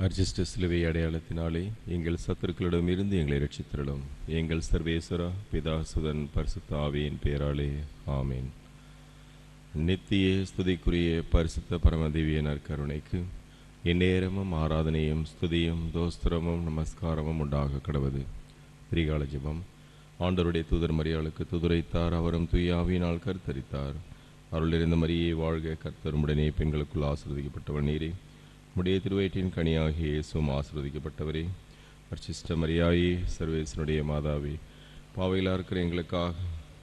அர்ஜிஷ்ட சிலுவை அடையாளத்தினாலே எங்கள் சத்துருக்களிடம் இருந்து எங்களை ரட்சித்தருளும். எங்கள் சர்வேஸ்வரா, பிதா, சுதன், பரிசுத்த ஆவியின் பெயராலே ஆமேன். நித்திய ஸ்துதிக்குரிய பரிசுத்த பரமதிவிய நற்கருணைக்கு எந்நேரமும் ஆராதனையும் ஸ்துதியும் தோஸ்திரமும் நமஸ்காரமும் உண்டாக கடவது. திரிகால ஜெபம். ஆண்டவருடைய தூதர் மரியாளுக்கு துதுரைத்தார், அவரும் தூய ஆவியினால் கருத்தரித்தார். அருளிருந்த மரியே வாழ்க, கர்த்தருமுடனே பெண்களுக்குள் ஆசீர்வதிக்கப்பட்டவர் நீரே. உடைய திருவயிற்றின் கனியாகிய இயேசுவும் ஆசீர்வதிக்கப்பட்டவரே. அர்ச்சிஷ்ட மரியாயே, சர்வேசனுடைய மாதாவே, பாவையிலா இருக்கிற எங்களுக்காக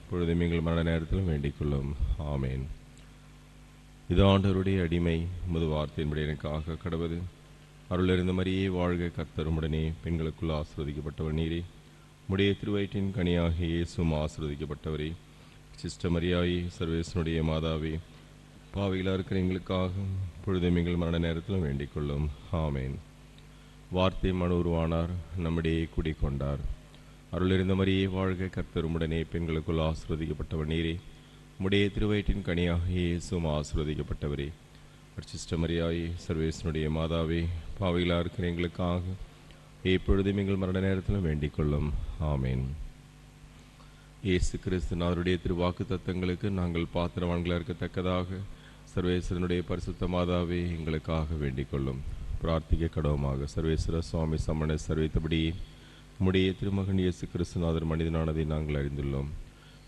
பொழுதும் எங்கள் மரண நேரத்திலும் வேண்டிக் கொள்ளும். ஆமேன். இது ஆண்டவருடைய அடிமை, உமது வார்த்தையின்படி எனக்காக கடவது. அருளிருந்த மரியே வாழ்க, கர்த்தருமுடனே பெண்களுக்குள் ஆசீர்வதிக்கப்பட்டவர் நீரே. உடைய திருவயிற்றின் கனியாகிய இயேசுவும் ஆசீர்வதிக்கப்பட்டவரே. அர்ச்சிஷ்ட மரியாயே, சர்வேசனுடைய மாதாவே, பாவையிலா இருக்கிற எங்களுக்காக பொழுதும் எங்கள் மரண நேரத்திலும் வேண்டிக் கொள்ளும். ஆமேன். வார்த்தை மனு உருவானார், நம்மிடையே குடிக்கொண்டார். அருளிருந்த மரியே வாழ்க, கர்த்தருமுடனே பெண்களுக்குள் ஆசீர்வதிக்கப்பட்டவர் நீரே. உடைய திருவயிற்றின் கனியாக இயேசுவும் ஆசீர்வதிக்கப்பட்டவரே. அர்ச்சிஷ்ட மரியாயே, சர்வேசனுடைய மாதாவே, பாவையிலா இருக்கிற எங்களுக்காக எப்பொழுதும் எங்கள் மரண நேரத்திலும் வேண்டிக் கொள்ளும். ஆமேன். இயேசு கிறிஸ்து அவருடைய திருவாக்கு தத்தங்களுக்கு நாங்கள் பாத்திரவான்களாக இருக்கத்தக்கதாக சர்வேஸ்வரனுடைய பரிசுத்த மாதாவே எங்களுக்காக வேண்டிக் கொள்ளும். பிரார்த்திக்க கடவுமாக சர்வேஸ்வர சுவாமி சமண சர்வித்தபடியே உம்முடைய திருமகன் இயேசு கிறிஸ்துநாதர் மனிதனானதை நாங்கள் அறிந்துள்ளோம்.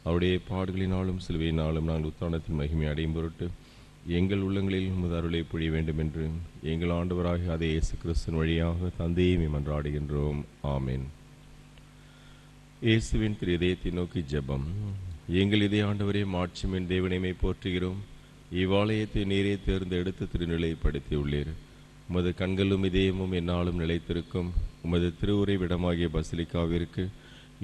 அவருடைய பாடுகளினாலும் சிலுவையினாலும் நாங்கள் உத்தானத்தின் மகிமை அடையும் பொருட்டு எங்கள் உள்ளங்களில் உமது அருளை பொழிய வேண்டும் என்று எங்கள் ஆண்டவராகிய அதே இயேசு கிறிஸ்துவின் வழியாக தந்தையை மன்றாடுகின்றோம். ஆமேன். இயேசுவின் திரு இதயத்தை நோக்கி ஜெபம். எங்கள் இதய ஆண்டவரே, மாட்சிமின் தேவனைமை போற்றுகிறோம். இவ்வாலயத்தை நீரே தேர்ந்தெடுத்து திருநிலைப்படுத்தியுள்ளீர். உமது கண்களும் இதயமும் என்னாலும் நிலைத்திருக்கும். உமது திருவுரை விடமாகிய பசிலிக்காவிற்கு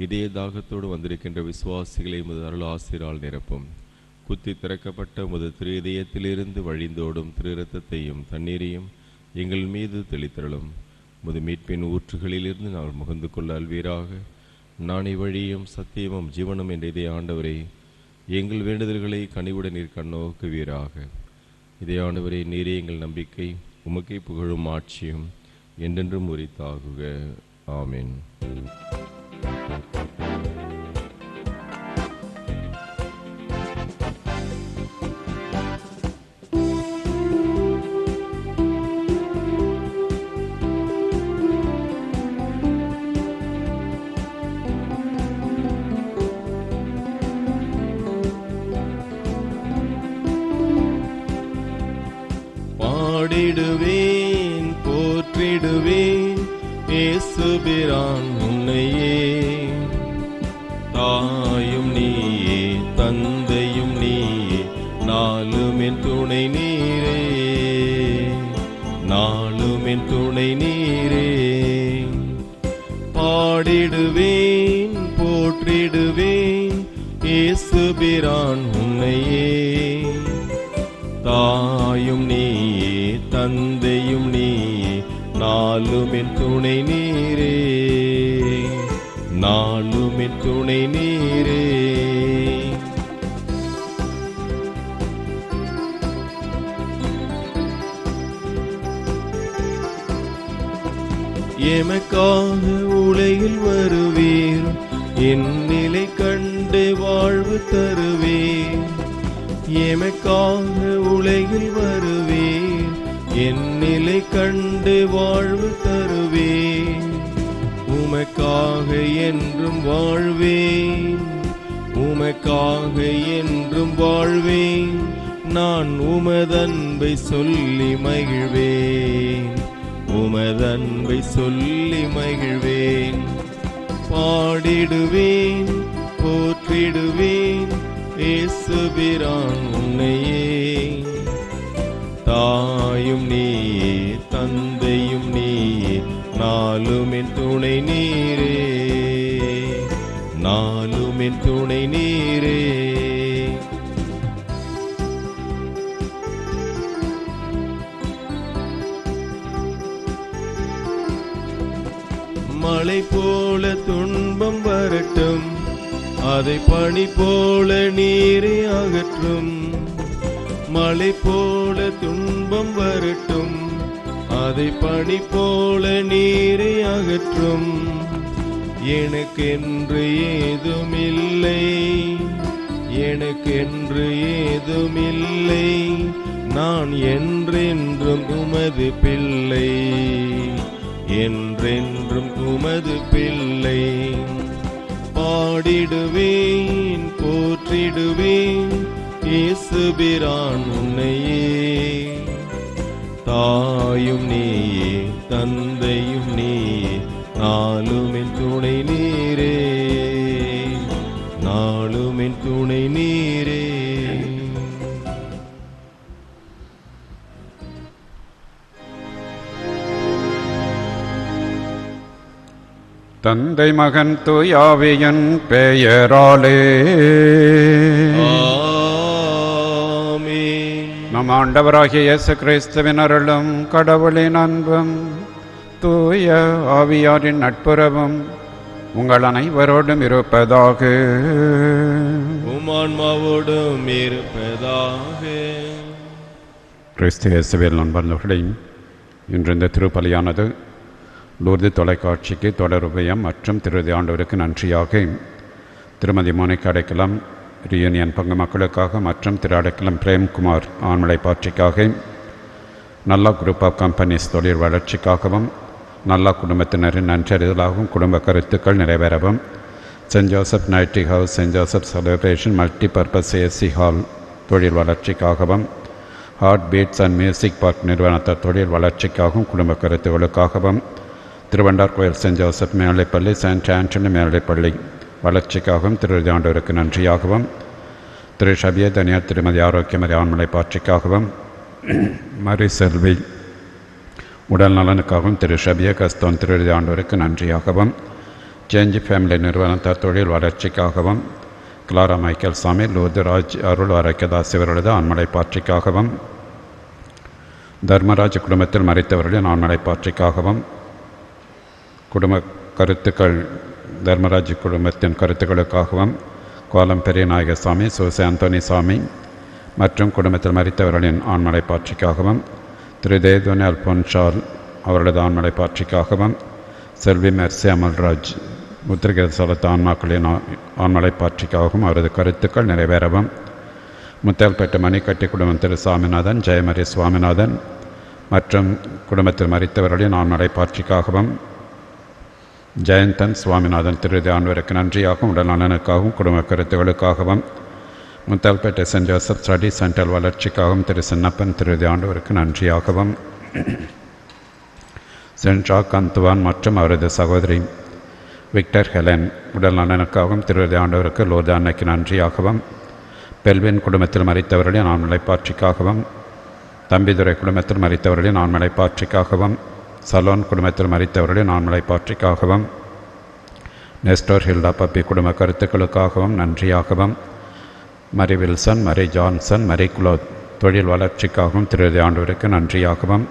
இதய தாகத்தோடு வந்திருக்கின்ற விசுவாசிகளை உமது அருள் ஆசிரால் நிரப்பும். குத்தி திறக்கப்பட்ட உமது திரு இதயத்திலிருந்து வழிந்தோடும் திரு இரத்தத்தையும் தண்ணீரையும் எங்கள் மீது தெளித்தருளும். உமது மீட்பின் ஊற்றுகளிலிருந்து நாங்கள் முகந்து கொள்ள அல்வீராக. நானே வழியும் சத்தியமும் ஜீவனும் என்ற இதே ஆண்டவரே, எங்கள் வேண்டுதல்களை கனிவுடன் நீர் கண்ணோக்குவீராக. இதே ஆண்டவரே, நீரே எங்கள் நம்பிக்கை. உமக்கை புகழும் ஆட்சியும் என்றென்றும் உரித்தாகுக. ஆமேன். பாடிடுவேன், போற்றிடுவேன் இயேசுபிரான் உன்னையே. தாயும் நீயே, தந்தையும் நீயே, நாளும் என் துணை நீரே, நாளும் என் துணை நீரே. பாடிடுவேன், போற்றிடுவேன் இயேசுபிரான் உன்னையே. தாயும் நீயே, தந்தையும் நீயே, நாளும் என் துணை நீரே, நாளும் என் துணை நீரே. எமக்காக உலகில் வருவீர், என் நிலை கண்டு வாழ்வு தருவீர். எமக்காக உலகில் வருவேன், என் நிலை கண்டு வாழ்வு தருவேன். உமக்காக என்றும் வாழ்வேன், உமக்காக என்றும் வாழ்வேன். நான் உமதன்பை சொல்லி மகிழ்வேன், உமதன்பை சொல்லி மகிழ்வேன். பாடிடுவேன், போற்றிடுவேன் இயேசுபிரான் உன்னையே. தாயும் நீயே, தந்தையும் நீயே, நாளும் என் துணை நீரே, நாளும் என் துணை நீரே. மழை போல துன்பம் வரட்டும், அதை பனி போல நீரை அகற்றும். மழை போல துன்பம் வரட்டும், அதை பனி போல நீரை அகற்றும். எனக்கென்று ஏதுமில்லை, எனக்கென்று ஏதுமில்லை, நான் என்றென்றும் உமது பிள்ளை, என்றென்றும் உமது பிள்ளை. பாடிடுவேன் போற்றிடுவேன் இயேசுபிரான் உன்னையே. தாயும் நீயே தந்தையும் நீயே, நாளும் என் துணை நீரே, நாளும் என் துணை நீரே. தந்தை மகன் தூயாவியின் பெயராலே ஆமென். நம் ஆண்டவராகிய இயேசு கிறிஸ்துவின் அருளும் கடவுளின் அன்பும் தூய ஆவியாரின் நட்புறவும் உங்கள் அனைவரோடும் இருப்பதாக. உம்மான்மாவோடும் இருப்பதாக. கிறிஸ்து இயேசுவில் நண்பர்களே, இன்று இந்த திருப்பலியானது லூர்து தொலைக்காட்சிக்கு தொடருபயம் மற்றும் திருதி ஆண்டவருக்கு நன்றியாக திருமதி மோனிகா அடைக்கலம் ரியூனியன் பங்கு மக்களுக்காக மற்றும் திரு அடைக்கலம் பிரேம்குமார் ஆண்மலை பாட்சிக்காக, நல்ல குரூப் ஆஃப் கம்பெனிஸ் தொழில் வளர்ச்சிக்காகவும், நல்ல குடும்பத்தினரின் நன்றறிதலாகவும் குடும்ப கருத்துக்கள் நிறைவேறவும், saint Joseph nighty house, saint Joseph celebration multipurpose AC hall தொழில் வளர்ச்சிக்காகவும், heart beats and music park நிறுவனத்தார் தொழில் வளர்ச்சிக்காகவும் குடும்ப கருத்துக்களுக்காகவும், திருவண்டார் கோயில் சென்ட் ஜோசப் மேல்நிலைப்பள்ளி, சென்ட் ஆண்டனி மேல்நிலைப்பள்ளி வளர்ச்சிக்காகவும் திருதி ஆண்டவருக்கு நன்றியாகவும், திரு ஷபிய தனியார் திருமதி ஆரோக்கியமரி ஆண்மலை பாட்சிக்காகவும், மரி செல்வி உடல் நலனுக்காகவும் திரு ஷபிய கஸ்தோன் திருதி ஆண்டவருக்கு நன்றியாகவும், சேஞ்ச் ஃபேமிலி நிறுவனத்தார் தொழில் வளர்ச்சிக்காகவும், கிளாரா மைக்கேல் சாமி லூர்துராஜ் அருள் ஆரோக்கியதாஸ் இவர்களது ஆண்மலை பாட்சிக்காகவும், தர்மராஜ் குடும்பத்தில் மறைத்தவர்களின் ஆண்மலை பாட்சிக்காகவும், குடும்ப கருத்துக்கள் தர்மராஜ் குடும்பத்தின் கருத்துக்களுக்காகவும், கோலம் பெரிய நாயகசாமி, சோசே அந்தோனி சாமி மற்றும் குடும்பத்தில் மறித்தவர்களின் ஆண்மலை பாட்சிக்காகவும், திரு தேதுனி அல்போன்ஷால் அவர்களது ஆண்மலை பாட்சிக்காகவும், செல்வி மெர்சி அமல்ராஜ் உத்திரகேசலத்து ஆன்மாக்களின் ஆண்மலை பாட்சிக்காகவும் அவரது கருத்துக்கள் நிறைவேறவும், முத்தல்பேட்டை மணிக்கட்டி குடும்பம் திரு சாமிநாதன், ஜெயமரி சுவாமிநாதன் மற்றும் குடும்பத்தில் மறித்தவர்களின் ஆண்மலை பாட்சிக்காகவும், ஜெயந்தன் சுவாமிநாதன் திருதி ஆண்டவருக்கு நன்றியாகவும் உடல் நலனுக்காகவும் குடும்ப கருத்துகளுக்காகவும், Muthialpet send Joseph study centre வளர்ச்சிக்காகவும் திரு சின்னப்பன் திருதி ஆண்டவருக்கு நன்றியாகவும், சென்ட் ஜாக் அந்துவான் மற்றும் அவரது சகோதரி விக்டர் ஹெலன் உடல் நலனுக்காகவும் திருதி ஆண்டவருக்கு லோர்து அன்னைக்கு நன்றியாகவும், பெல்வின் குடும்பத்தில் மறித்தவர்களின் ஆண்மலை பாட்சிக்காகவும், தம்பிதுரை குடும்பத்தில் மறித்தவர்களின் ஆண்மலை பாட்சிக்காகவும், சலோன் குடும்பத்தில் மறித்தவர்களின் ஆண்மலை பாட்சிக்காகவும், நெஸ்டோர் ஹில்டா பப்பி குடும்ப கருத்துக்களுக்காகவும் நன்றியாகவும், மரி வில்சன், மரி ஜான்சன், மரி குளோத் தொழில் வளர்ச்சிக்காகவும் திருதி ஆண்டவருக்கு நன்றியாகவும்,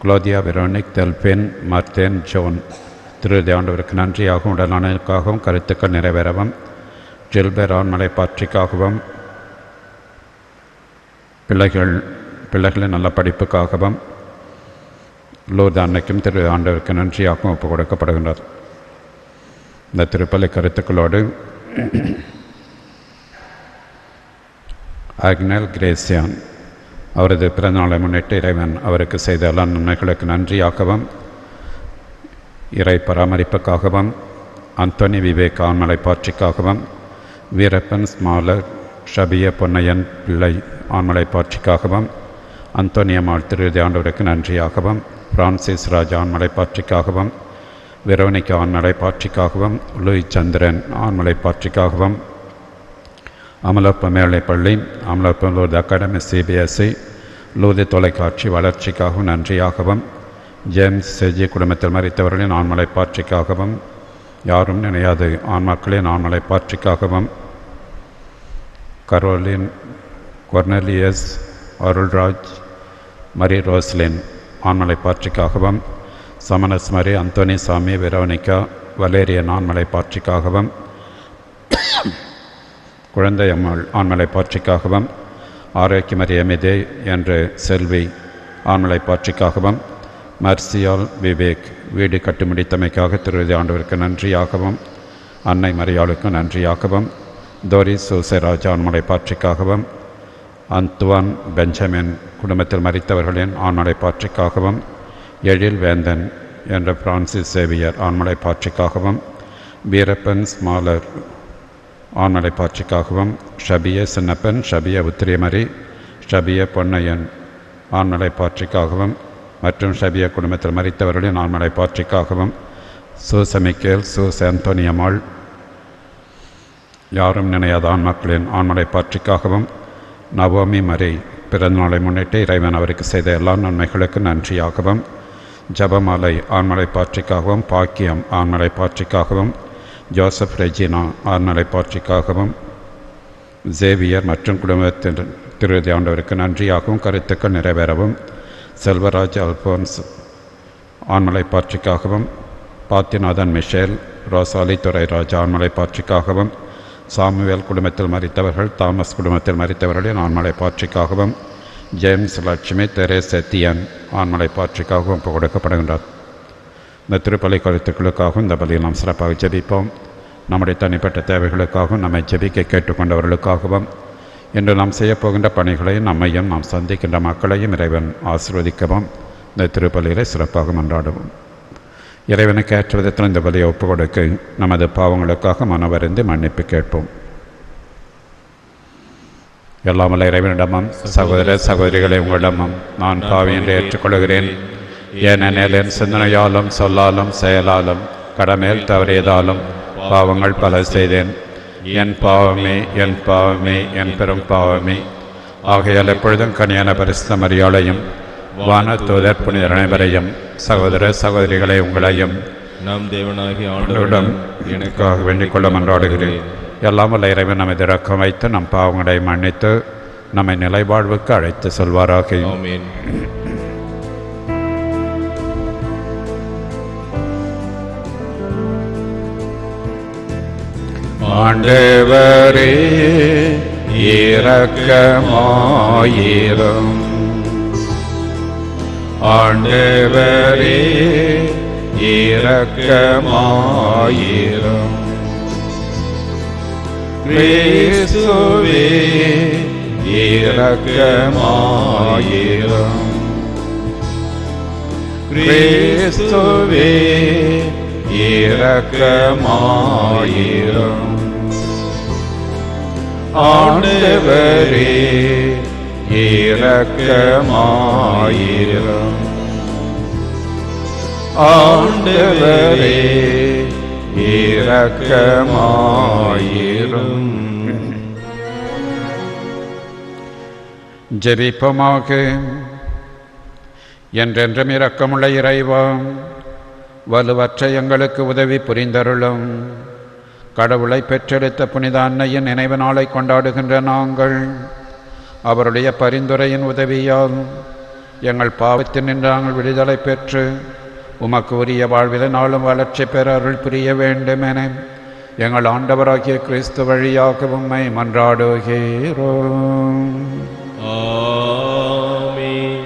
குளோதியா வெரோனிக், தெல்பேன், மார்த்தேன், ஜோன் திருதி ஆண்டவருக்கு நன்றியாகவும் உடல் நலனுக்காகவும் கருத்துக்கள் நிறைவேறவும், ஜில்பெர் ஆண்மலை பாட்சிக்காகவும், பிள்ளைகளின் நல்ல படிப்புக்காகவும் லூர்து அன்னைக்கும் திரு ஆண்டவருக்கு நன்றியாகவும் ஒப்புக் கொடுக்கப்படுகின்றார். இந்த திருப்பலி கருத்துக்களோடு ஆக்னல் கிரேசியான் அவரது பிறந்தநாளை முன்னிட்டு இறைவன் அவருக்கு செய்த எல்லா நன்மைகளுக்கு நன்றியாகவும், இறை பராமரிப்புக்காகவும், அந்தோனி விவேக் ஆண்மலை பாட்சிக்காகவும், வீரப்பன் ஸ்மாலர் ஷபிய பொன்னையன் பிள்ளை ஆண்மலை பாட்சிக்காகவும், அந்தோனியம்மாள் திருதி ஆண்டவருக்கு நன்றியாகவும், பிரான்சிஸ் ராஜ் ஆண்மலை பாட்சிக்காகவும், வெரோனிகா ஆண்மலை பாட்சிக்காகவும், லூய் சந்திரன் ஆண்மலை பாட்சிக்காகவும், அமலப்ப மேல்நிலைப்பள்ளி, அமலப்ப லூர்து அகாடமி சிபிஎஸ்சி லூர்து தொலைக்காட்சி வளர்ச்சிக்காகவும் நன்றியாகவும், ஜேம்ஸ் செஜி குடும்பத்தில் மறித்தவர்களின் ஆண்மலை பாட்சிக்காகவும், யாரும் நினையாது ஆன்மாக்களின் ஆண்மலை பாட்சிக்காகவும், கரோலின் கொர்னலியஸ் அருள்ராஜ் மரி ரோஸ்லின் ஆண்மலை பாட்சிக்காகவும், சமனஸ் மரி அந்தோனி சாமி வெரோனிகா வலேரியன் ஆண்மலை பாட்சிக்காகவும், குழந்தை அம்மாள் ஆண்மலை பாட்சிக்காகவும், ஆரோக்கியமரி எமிதே என்ற செல்வி ஆண்மலை பாட்சிக்காகவும், மர்சியால் விவேக் வீடு கட்டி முடித்தமைக்காக திருவிதி ஆண்டவருக்கு நன்றியாகவும், அன்னை மரியாளுக்கு நன்றியாகவும், தோரிஸ் சூசராஜ் ஆண்மலை பாற்றிக்காகவும், அந்துவான் பெஞ்சமின் குடும்பத்தில் மரித்தவர்களின் ஆண்மலை பாற்றிக்காகவும், எழில் வேந்தன் என்ற பிரான்சிஸ் சேவியர் ஆண்மலை பாற்றிக்காகவும், வீரப்பன் ஸ்மாலர் ஆண்மலை பாற்றிக்காகவும், ஷபிய சின்னப்பன், ஷபிய உத்திரியமரி, ஷபிய பொன்னையன் ஆண்மலை பாற்றிக்காகவும் மற்றும் ஷபிய குடும்பத்தில் மரித்தவர்களின் ஆண்மலை பாற்றிக்காகவும், சூசமிக்கேல், சூஸ் அந்தோனியம்மாள் யாரும் நினையாத ஆண்மக்களின் ஆண்மலை பாற்றிக்காகவும், நவோமி மரி பிறந்தநாளை முன்னிட்டு இறைவன் அவருக்கு செய்த எல்லா நன்மைகளுக்கு நன்றியாகவும், ஜபமாலை ஆண்மலை பாற்றிக்காகவும், பாக்கியம் ஆண்மலை பாற்றிக்காகவும், ஜோசப் ரெஜினா ஆண்மலை பாற்றிக்காகவும், சேவியர் மற்றும் குடும்பத்தின் திருவிதி ஆண்டவருக்கு நன்றியாகவும் கருத்துக்கள் நிறைவேறவும், செல்வராஜ் அல்போன்ஸ் ஆண்மலை பாற்றிக்காகவும், பாத்திநாதன் மிஷேல், ரோசாலி துரைராஜ் ஆண்மலை பாற்றிக்காகவும், சாமுவேல் குடும்பத்தில் மரித்தவர்கள், தாமஸ் குடும்பத்தில் மரித்தவர்களின் ஆண்மலை பாற்றிக்காகவும், ஜேம்ஸ் லட்சுமி தெரேஸ் எத்தியன் ஆண்மலை பாற்றிக்காகவும் ஒப்புக் கொடுக்கப்படுகின்றார். இந்த திருப்பலி கருத்துக்களுக்காகவும் இந்த பலியில் நாம் சிறப்பாக ஜெபிப்போம். நம்முடைய தனிப்பட்ட தேவைகளுக்காகவும் நம்மை ஜெபிக்க கேட்டுக்கொண்டவர்களுக்காகவும் இன்று நாம் செய்யப்போகின்ற பணிகளையும் நம்மையும் நாம் சந்திக்கின்ற மக்களையும் இறைவன் ஆசீர்வதிக்கவும் இந்த திருப்பலிகளை சிறப்பாக மன்றாடுவோம். இறைவனுக்கு ஏற்ற விதத்தில் இந்த பலியை ஒப்புக் கொடுக்க நமது பாவங்களுக்காக மனவறிந்து மன்னிப்பு கேட்போம். எல்லாமல்ல இறைவனிடமும் சகோதர சகோதரிகளை உங்களிடமும் நான் பாவி என்று ஏற்றுக்கொள்கிறேன். ஏனெனில் என் சிந்தனையாலும் சொல்லாலும் செயலாலும் கடமையில் தவறியதாலும் பாவங்கள் பல செய்தேன். என் பாவமே, என் பாவமே, என் பெரும் பாவமே. ஆகையால் எப்பொழுதும் கனியான பரிசுத்த மரியாளையும் வானதூதர் புனிதர் அனைவரையும் சகோதர சகோதரிகளை உங்களையும் நம் தேவனாகிய ஆண்டவரிடம் ஆண்டவரிடம் எனக்காக வேண்டிக் கொள்ள மன்றாடுகிறேன். எல்லாம் வல்ல இறைவன் நம்மை இறக்கம் வைத்து நம் பாவங்களை மன்னித்து நம்மை நிலைவாழ்வுக்கு அழைத்து செல்வாராக. ஆமென். ஆண்டவரே இரக்கமாயிரும். ஆண்டவரே இரக்கமாயிரும். கிறிஸ்துவே இரக்கமாயிரும். கிறிஸ்துவே இரக்கமாயிரும். ஆண்டவரே இரக்கமாயிரும். ஆண்டவரே இரக்கமாயிரும். ஜெபிப்போமாக. என்றென்றும் இரக்கமுள்ள இறைவா, வலுவற்ற எங்களுக்கு உதவி புரிந்தருளும். கடவுளை பெற்றெடுத்த புனித அன்னையின் நினைவு நாளை கொண்டாடுகின்ற நாங்கள் அவருடைய பரிந்துரையின் உதவியால் எங்கள் பாவத்தில் நின்று நாங்கள் விடுதலை பெற்று உமக்கு உரிய வாழ்வில நாளும் வளர்ச்சி பெற அருள் புரிய வேண்டும் என எங்கள் ஆண்டவராகிய கிறிஸ்து வழியாக உம்மை மன்றாடுகிறோம். ஆமென்.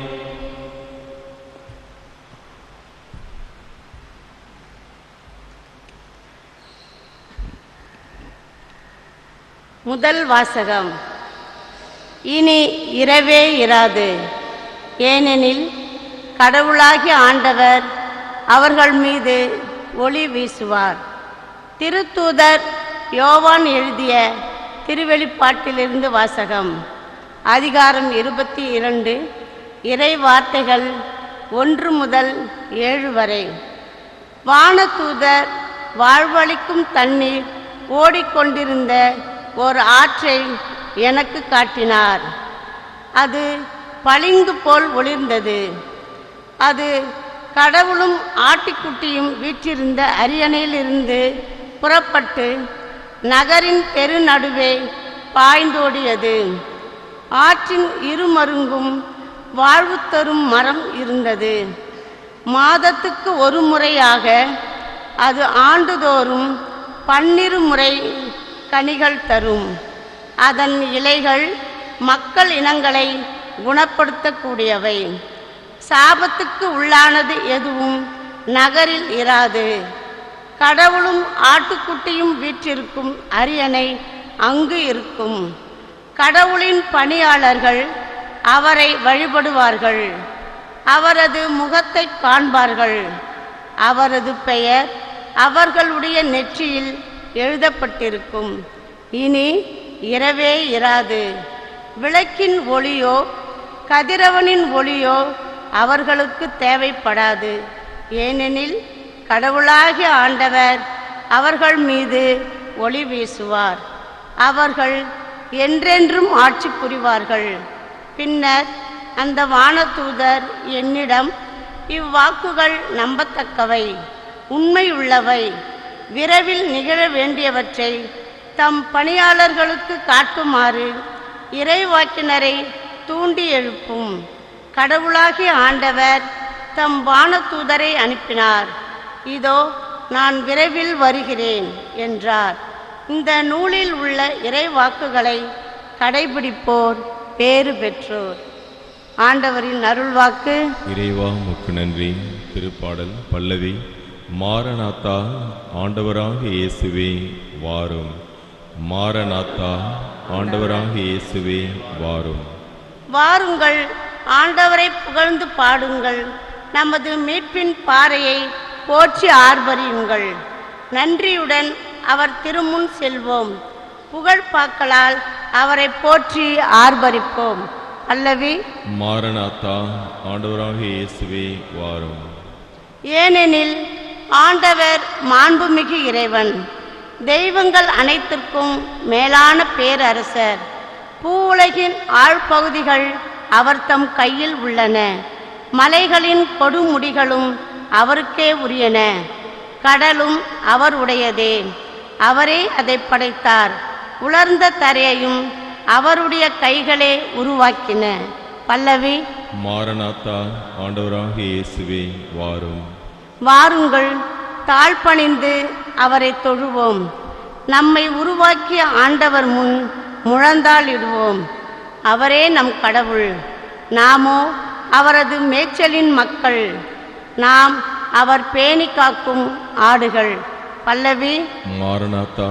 முதல் வாசகம். இனி இரவே இராது, ஏனெனில் கடவுளாகிய ஆண்டவர் அவர்கள் மீது ஒளி வீசுவார். திருத்தூதர் யோவான் எழுதிய திருவெளிப்பாட்டிலிருந்து வாசகம். அதிகாரம் 22, இறை வார்த்தைகள் 1 முதல் 7 வரை. வானதூதர் வாழ்வளிக்கும் தண்ணீர் ஓடிக்கொண்டிருந்த ஒரு ஆற்றை எனக்கு காட்டினார். அது பளிங்கு போல் ஒளிர்ந்தது. அது கடவுளும் ஆட்டிக்குட்டியும் வீற்றிருந்த அரியணையிலிருந்து புறப்பட்டு நகரின் பெருநடுவே பாய்ந்தோடியது. ஆற்றின் இருமருங்கும் வாழ்வு தரும் மரம் இருந்தது. மாதத்துக்கு ஒரு முறையாக அது ஆண்டுதோறும் 12 முறை கனிகள் தரும். அதன் இலைகள் மக்கள் இனங்களை குணப்படுத்தக்கூடியவை. சாபத்துக்கு உள்ளானது எதுவும் நகரில் இராது. கடவுளும் ஆட்டுக்குட்டியும் வீற்றிருக்கும் அரியணை அங்கு இருக்கும். கடவுளின் பணியாளர்கள் அவரை வழிபடுவார்கள். அவரது முகத்தை காண்பார்கள். அவரது பெயர் அவர்களுடைய நெற்றியில் எழுதப்பட்டிருக்கும். இனி இரவே இராது. விளக்கின் ஒளியோ கதிரவனின் ஒளியோ அவர்களுக்கு தேவைப்படாது. ஏனெனில் கடவுளாகிய ஆண்டவர் அவர்கள் மீது ஒளி வீசுவார். அவர்கள் என்றென்றும் ஆட்சி புரிவார்கள். பின்னர் அந்த வானதூதர் என்னிடம், இவ்வாக்குகள் நம்பத்தக்கவை, உண்மையுள்ளவை, விரைவில் நிகழ வேண்டியவற்றை தம் பணியாளர்களுக்கு காட்டுமாறு இறைவாக்கினரை தூண்டி எழுப்பும். கடவுளாகிய ஆண்டவர் தம் வானதூதரை அனுப்பினார். இதோ நான் விரைவில் வருகிறேன் என்றார். இந்த நூலில் உள்ள இறைவாக்குகளை கடைபிடிப்போர் பேறு பெற்றோர். ஆண்டவரின் அருள்வாக்கு. இறைவா உமக்கு நன்றி. திருப்பாடல் பல்லவி. மாரநாத்தா, ஆண்டவராகிய இயேசுவே வாரும். மாரநாத்தா, ஆண்டவராகிய இயேசுவே வாரும். வாருங்கள், ஆண்டவரை புகழ்ந்து பாடுங்கள். நமது மீட்பின் பாறையை போற்றி ஆர்ப்பரியுங்கள். நன்றியுடன் அவர் திருமுன் செல்வோம். புகழ்பாக்களால் அவரை போற்றி ஆர்ப்பரிப்போம். அல்லவி. மாரநாத்தா, ஆண்டவராகிய இயேசுவே வாரும். ஏனெனில் ஆண்டவர் மாண்புமிகு இறைவன், தெய்வங்கள் அனைத்திற்கும் மேலான பேரரசர். பூவுலகின் ஆழ்பகுதிகள் அவர் தம் கையில் உள்ளன. மலைகளின் கொடுமுடிகளும் அவருக்கே உரியன. கடலும் அவர் உடையதே, அவரே அதை படைத்தார். உலர்ந்த தரையையும் அவருடைய கைகளே உருவாக்கின. பல்லவி. மாரநாத்தா, ஆண்டவராகிய இயேசுவே வாரும். வாருங்கள், தாழ்பணிந்து அவரை தொழுவோம். நம்மை உருவாக்கிய ஆண்டவர் முன் முழந்தாளிடுவோம். அவரே நம் கடவுள், நாமோ அவரது மேய்ச்சலின் மக்கள். நாம் அவர் பேணி காக்கும் ஆடுகள். பல்லவி. மாரநாத்தா,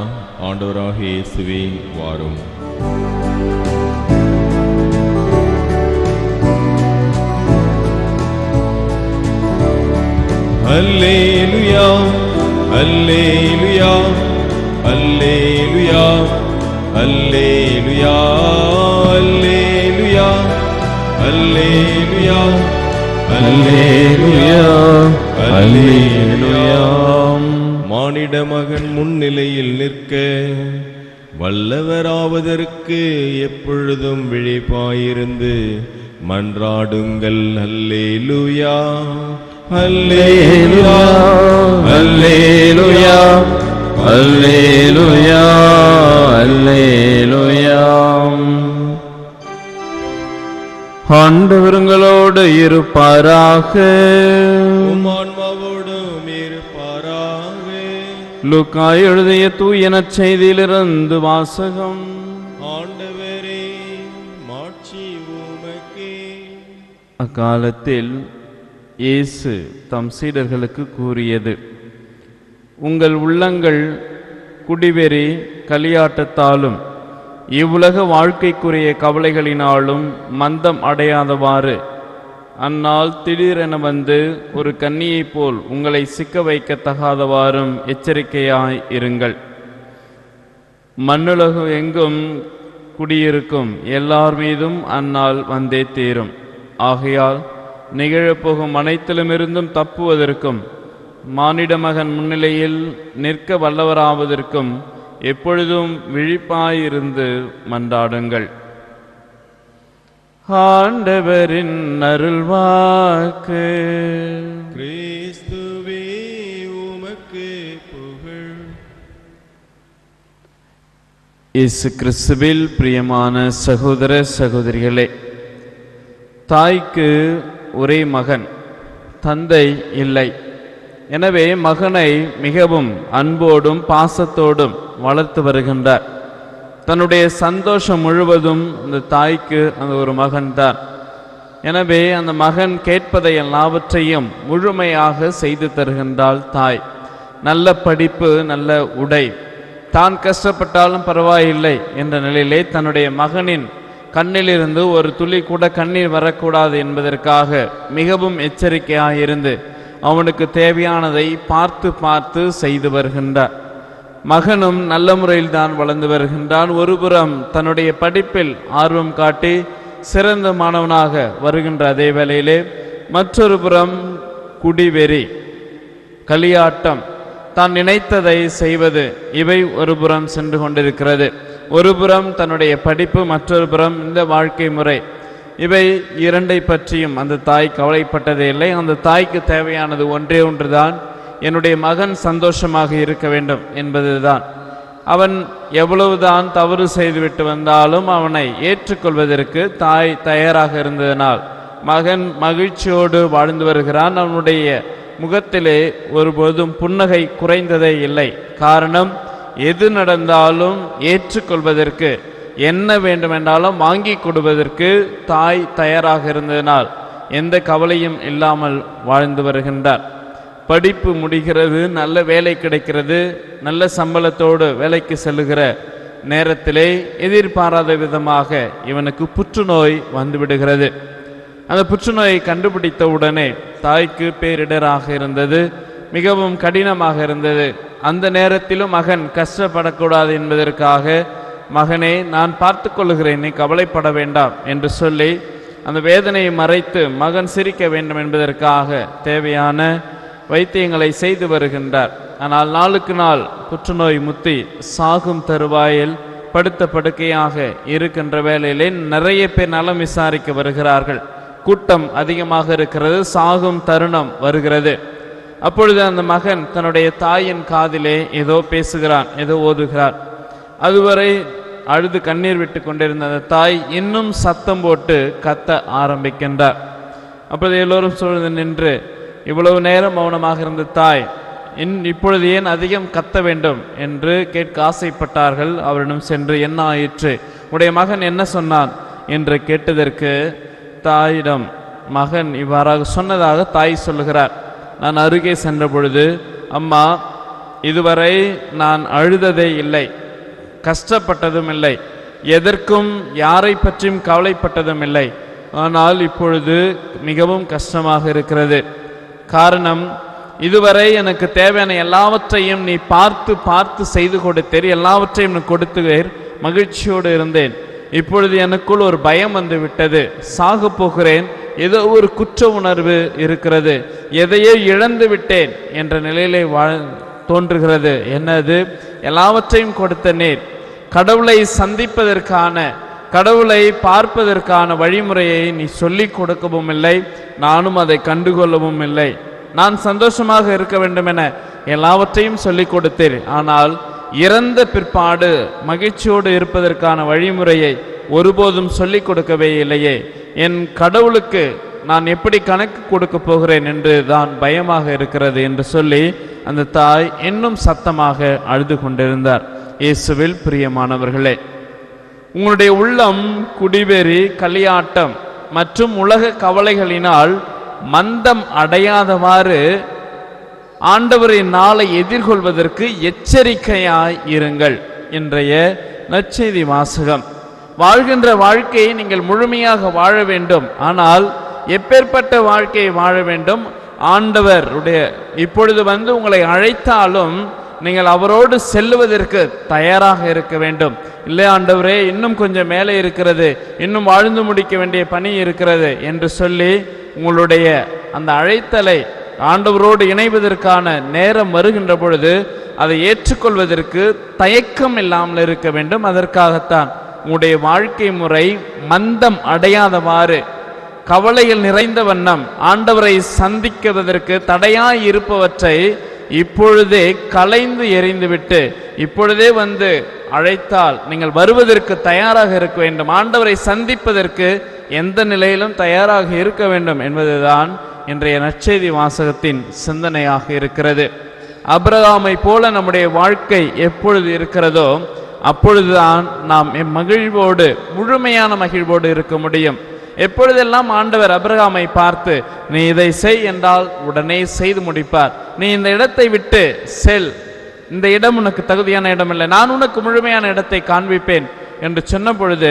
ஆண்டவராகிய இயேசுவே வாரும். அல்லேலூயா, அல்லேலூயா, அல்லேலூயா, அல்லேலூயா, அல்லேலூயா, அல்லேலூயா, அல்லேலூயா, அல்லேலூயா. மானிட மகன் முன்னிலையில் நிற்க வல்லவராவதற்கு எப்பொழுதும் விழிப்பாயிருந்து மன்றாடுங்கள். அல்லேலூயா, அல்லேலூயா, அல்லேலூயா, அல்லேலூயா, அல்லேலூயா. ஆண்டவர்களோடு இருப்பாராக. உம் ஆன்மாவோடும் இருப்பாராக. லூக்கா எழுதிய தூய நற்செய்தியிலிருந்து வாசகம். ஆண்டவரே, மாட்சி உமக்கே. அக்காலத்தில் இயேசு தம் சீடர்களுக்கு கூறியது, உங்கள் உள்ளங்கள் குடிவெறி களியாட்டத்தாலும் இவ்வுலக வாழ்க்கைக்குரிய கவலைகளினாலும் மந்தம் அடையாதவாறு அந்நாள் திடீரென வந்து ஒரு கன்னியைப் போல் உங்களை சிக்க வைக்கத்தகாதவாறும் எச்சரிக்கையாய் இருங்கள். மண்ணுலகு எங்கும் குடியிருக்கும் எல்லார் மீதும் அந்நாள் வந்தே தீரும். ஆகையால் நிகழப்போகும் அனைத்திலுமிருந்தும் தப்புவதற்கும் மானிட மகன் முன்னிலையில் நிற்க வல்லவராவதற்கும் எப்பொழுதும் விழிப்பாயிருந்து மன்றாடுங்கள். ஆண்டவரின் அருள்வாக்கு. கிறிஸ்துவே உமக்கு புகழ். இயேசு கிறிஸ்துவில் பிரியமான சகோதர சகோதரிகளே, தாய்க்கு ஒரே மகன், தந்தை இல்லை. எனவே மகனை மிகவும் அன்போடும் பாசத்தோடும் வளர்த்து வருகின்றார். தன்னுடைய சந்தோஷம் முழுவதும் அந்த தாய்க்கு அந்த ஒரு மகன்தான். எனவே அந்த மகன் கேட்பதை எல்லாவற்றையும் முழுமையாக செய்து தருகின்றாள் தாய். நல்ல படிப்பு, நல்ல உடை, தான் கஷ்டப்பட்டாலும் பரவாயில்லை என்ற நிலையிலே தன்னுடைய மகனின் கண்ணிலிருந்து ஒரு துளி கூட கண்ணீர் வரக்கூடாது என்பதற்காக மிகவும் எச்சரிக்கையாக இருந்து அவனுக்கு தேவையானதை பார்த்து பார்த்து செய்து வருகின்றார். மகனும் நல்ல முறையில் தான் வளர்ந்து வருகின்றான். ஒருபுறம் தன்னுடைய படிப்பில் ஆர்வம் காட்டி சிறந்த மாணவனாக வருகின்ற அதே வேளையிலே மற்றொரு புறம் குடிவெறி, களியாட்டம், தான் நினைத்ததை செய்வது, இவை ஒரு புறம் சென்று கொண்டிருக்கிறது. ஒரு புறம் தன்னுடைய படிப்பு, மற்றொரு புறம் இந்த வாழ்க்கை முறை. இவை இரண்டை பற்றியும் அந்த தாய் கவலைப்பட்டதே இல்லை. அந்த தாய்க்கு தேவையானது ஒன்றே ஒன்றுதான், என்னுடைய மகன் சந்தோஷமாக இருக்க வேண்டும் என்பதுதான். அவன் எவ்வளவுதான் தவறு செய்துவிட்டு வந்தாலும் அவனை ஏற்றுக்கொள்வதற்கு தாய் தயாராக இருந்ததனால் மகன் மகிழ்ச்சியோடு வாழ்ந்து வருகிறான். அவனுடைய முகத்திலே ஒருபோதும் புன்னகை குறைந்ததே இல்லை. காரணம், எது நடந்தாலும் ஏற்றுக்கொள்வதற்கு, என்ன வேண்டுமென்றாலும் வாங்கி கொடுவதற்கு தாய் தயாராக இருந்ததனால் எந்த கவலையும் இல்லாமல் வாழ்ந்து வருகின்றார். படிப்பு முடிகிறது, நல்ல வேலை கிடைக்கிறது, நல்ல சம்பளத்தோடு வேலைக்கு செல்லுகிற நேரத்திலே எதிர்பாராத விதமாக இவனுக்கு புற்றுநோய் வந்துவிடுகிறது. அந்த புற்றுநோயை கண்டுபிடித்த உடனே தாய்க்கு பேரிடராக இருந்தது, மிகவும் கடினமாக இருந்தது. அந்த நேரத்திலும் மகன் கஷ்டப்படக்கூடாது என்பதற்காக, மகனே நான் பார்த்து கொள்ளுகிறேன், நீ கவலைப்பட வேண்டாம் என்று சொல்லி அந்த வேதனையை மறைத்து மகன் சிரிக்க வேண்டும் என்பதற்காக தேவையான வைத்தியங்களை செய்து வருகின்றார். ஆனால் நாளுக்கு நாள் புற்றுநோய் முத்தி சாகும் தருவாயில் படுத்த படுக்கையாக இருக்கின்ற வேளையிலே நிறைய பேர் நலம் விசாரிக்க வருகிறார்கள். கூட்டம் அதிகமாக இருக்கிறது, சாகும் தருணம் வருகிறது. அப்பொழுது அந்த மகன் தன்னுடைய தாயின் காதிலே ஏதோ பேசுகிறான், ஏதோ ஓதுகிறார். அதுவரை அழுது கண்ணீர் விட்டு கொண்டிருந்த அந்த தாய் இன்னும் சத்தம் போட்டு கத்த ஆரம்பிக்கின்றார். அப்போது எல்லோரும் சூழ்ந்து நின்று, இவ்வளவு நேரம் மௌனமாக இருந்த தாய் இப்பொழுது ஏன் அதிகம் கத்த வேண்டும் என்று கேட்க ஆசைப்பட்டார்கள். அவரிடம் சென்று, என்ன ஆயிற்று, உடைய மகன் என்ன சொன்னான் என்று கேட்டதற்கு தாயிடம் மகன் இவ்வாறாக சொன்னதாக தாய் சொல்லுகிறார். நான் அருகே சென்ற பொழுது, அம்மா, இதுவரை நான் அழுததே இல்லை, கஷ்டப்பட்டதும் இல்லை, எதற்கும் யாரை பற்றியும் கவலைப்பட்டதும் இல்லை. ஆனால் இப்பொழுது மிகவும் கஷ்டமாக இருக்கிறது. காரணம், இதுவரை எனக்கு தேவையான எல்லாவற்றையும் நீ பார்த்து பார்த்து செய்து கொடுத்தீர், எல்லாவற்றையும் நீ கொடுத்தீர், மகிழ்ச்சியோடு இருந்தேன். இப்பொழுது எனக்குள் ஒரு பயம் வந்து விட்டது, சாக போகிறேன், ஏதோ ஒரு குற்ற உணர்வு இருக்கிறது, எதையோ இழந்து விட்டேன் என்ற நிலையிலே தோன்றுகிறது. என்னது, எல்லாவற்றையும் கொடுத்த நீர் கடவுளை சந்திப்பதற்கான, கடவுளை பார்ப்பதற்கான வழிமுறையை நீ சொல்லிக் கொடுக்கவும் இல்லை, நானும் அதை கண்டுகொள்ளவும் இல்லை. நான் சந்தோஷமாக இருக்க வேண்டும் என எல்லாவற்றையும் சொல்லிக் கொடுத்தேன், ஆனால் இறந்த பிற்பாடு மகிழ்ச்சியோடு இருப்பதற்கான வழிமுறையை ஒருபோதும் சொல்லிக் கொடுக்கவே இல்லையே. என் கடவுளுக்கு நான் எப்படி கணக்கு கொடுக்க போகிறேன் என்று தான் பயமாக இருக்கிறது என்று சொல்லி அந்த தாய் இன்னும் சத்தமாக அழுது கொண்டிருந்தார். இயேசுவில் பிரியமானவர்களே, உங்களுடைய உள்ளம் குடிவெறி, களியாட்டம் மற்றும் உலக கவலைகளினால் மந்தம் அடையாதவாறு ஆண்டவரின் நாளை எதிர்கொள்வதற்கு எச்சரிக்கையாய் இருங்கள். இன்றைய நற்செய்தி வாசகம், வாழ்கின்ற வாழ்க்கையை நீங்கள் முழுமையாக வாழ வேண்டும். ஆனால் எப்பேற்பட்ட வாழ்க்கையை வாழ வேண்டும்? ஆண்டவருடைய இப்பொழுது வந்து உங்களை அழைத்தாலும் நீங்கள் அவரோடு செல்லுவதற்கு தயாராக இருக்க வேண்டும். இல்லை ஆண்டவரே, இன்னும் கொஞ்சம் மேலே இருக்கிறது, இன்னும் வாழ்ந்து முடிக்க வேண்டிய பணி இருக்கிறது என்று சொல்லி உங்களுடைய அந்த அழைத்தலை ஆண்டவரோடு இணைவதற்கான நேரம் வருகின்ற பொழுது அதை ஏற்றுக்கொள்வதற்கு தயக்கம் இல்லாமல் இருக்க வேண்டும். அதற்காகத்தான் உங்களுடைய வாழ்க்கை முறை மந்தம் அடையாதவாறு, கவலையில் நிறைந்த வண்ணம் ஆண்டவரை சந்திக்குவதற்கு தடையாய் இருப்பவற்றை இப்பொழுதே களைந்து எறிந்துவிட்டு இப்பொழுதே வந்து அழைத்தால் நீங்கள் வருவதற்கு தயாராக இருக்க வேண்டும். ஆண்டவரை சந்திப்பதற்கு எந்த நிலையிலும் தயாராக இருக்க வேண்டும் என்பதுதான் இன்றைய நற்செய்தி வாசகத்தின் சிந்தனையாக இருக்கிறது. ஆபிரகாமை போல நம்முடைய வாழ்க்கை எப்பொழுது இருக்கிறதோ அப்பொழுதுதான் நாம் மகிழ்வோடு, முழுமையான மகிழ்வோடு இருக்க முடியும். எப்பொழுதெல்லாம் ஆண்டவர் ஆபிரகாமை பார்த்து நீ இதை செய் என்றால் உடனே செய்து முடிப்பார். நீ இந்த இடத்தை விட்டு செல், இந்த இடம் உனக்கு தகுதியான இடம் இல்லை, நான் உனக்கு முழுமையான இடத்தை காண்பிப்பேன் என்று சொன்ன பொழுது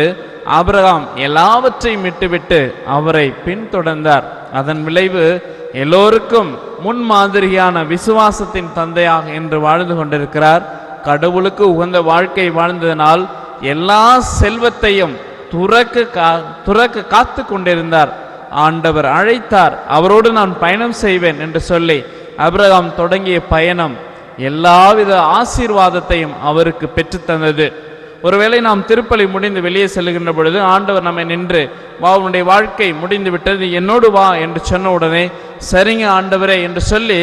ஆபிரகாம் எல்லாவற்றையும் விட்டுவிட்டு அவரை பின்தொடர்ந்தார். அதன் விளைவு எல்லோருக்கும் முன்மாதிரியான விசுவாசத்தின் தந்தையாக என்று வாழ்ந்து கொண்டிருக்கிறார். கடவுளுக்கு உகந்த வாழ்க்கை வாழ்ந்ததனால் எல்லா செல்வத்தையும் துறக்க காத்து கொண்டிருந்தார். ஆண்டவர் அழைத்தார், அவரோடு நான் பயணம் செய்வேன் என்று சொல்லி ஆபிரகாம் தொடங்கிய பயணம் எல்லாவித ஆசீர்வாதத்தையும் அவருக்கு பெற்றுத்தந்தது. ஒருவேளை நாம் திருப்பலி முடிந்து வெளியே செல்லுகின்ற பொழுது ஆண்டவர் நம்மை நின்று வா, உன்னுடைய வாழ்க்கை முடிந்து விட்டது, என்னோடு வா என்று சொன்ன உடனே சரிங்க ஆண்டவரே என்று சொல்லி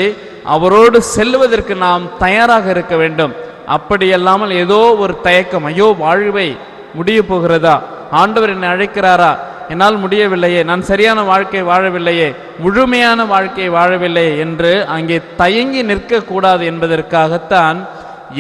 அவரோடு செல்வதற்கு நாம் தயாராக இருக்க வேண்டும். அப்படியல்லாமல் ஏதோ ஒரு தயக்கம், ஐயோ வாழ்வை முடிய போகிறதா, ஆண்டவர் என்னை அழைக்கிறாரா, என்னால் முடியவில்லையே, நான் சரியான வாழ்க்கை வாழவில்லையே, முழுமையான வாழ்க்கை வாழவில்லையே என்று அங்கே தயங்கி நிற்கக்கூடாது என்பதற்காகத்தான்